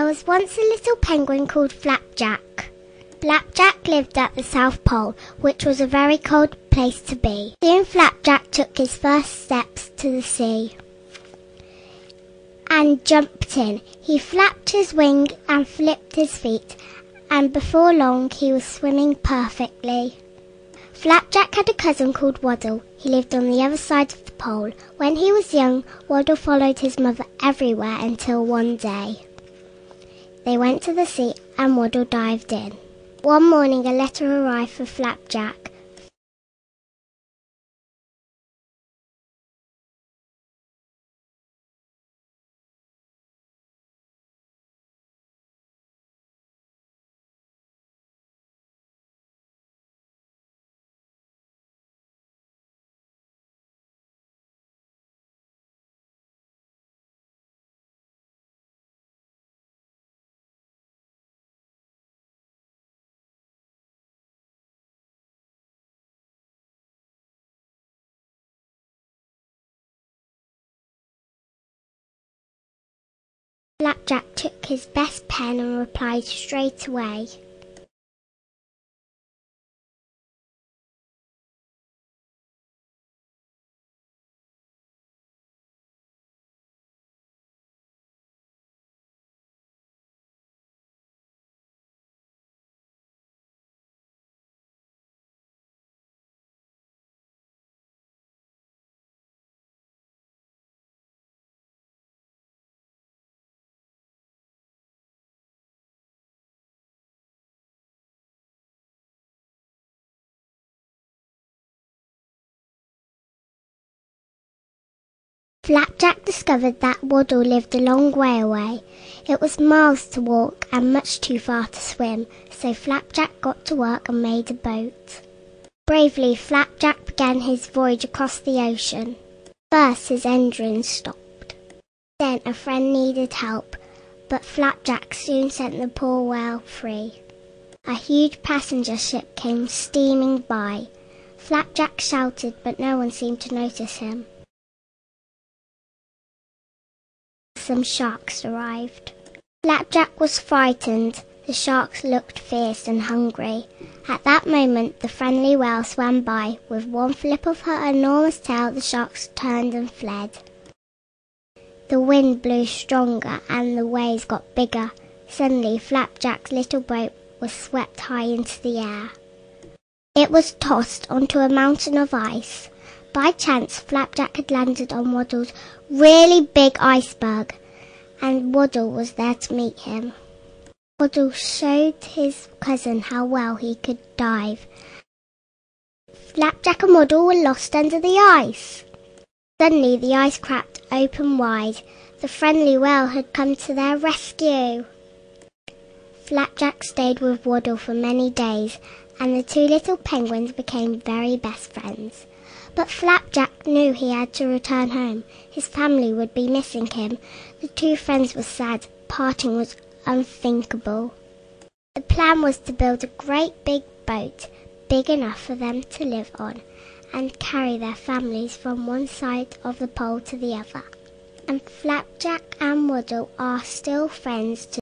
was once a little penguin called FlapJack. FlapJack lived at the South Pole, which was a very cold place to be. Soon FlapJack took his first steps to the sea and jumped in. He flapped his wing and flipped his feet, and before long he was swimming perfectly. FlapJack had a cousin called Waddle. He lived on the other side of the pole. When he was young, Waddle followed his mother everywhere until one day they went to the sea and Waddle dived in. One morning a letter arrived for FlapJack. FlapJack took his best pen and replied straight away. FlapJack discovered that Waddle lived a long way away. It was miles to walk and much too far to swim, so FlapJack got to work and made a boat. Bravely, FlapJack began his voyage across the ocean. First, his engine stopped. Then a friend needed help, but FlapJack soon set the poor whale free. A huge passenger ship came steaming by. FlapJack shouted, but no one seemed to notice him. Some sharks arrived. FlapJack was frightened. The sharks looked fierce and hungry. At that moment, the friendly whale swam by. With one flip of her enormous tail, the sharks turned and fled. The wind blew stronger and the waves got bigger. Suddenly, FlapJack's little boat was swept high into the air. It was tossed onto a mountain of ice. By chance, FlapJack had landed on Waddle's really big iceberg, and Waddle was there to meet him. Waddle showed his cousin how well he could dive. FlapJack and Waddle were lost under the ice. Suddenly the ice cracked open wide. The friendly whale had come to their rescue. FlapJack stayed with Waddle for many days, and the two little penguins became very best friends. But FlapJack knew he had to return home. His family would be missing him. The two friends were sad. Parting was unthinkable. The plan was to build a great big boat, big enough for them to live on, and carry their families from one side of the pole to the other. And FlapJack and Waddle are still friends to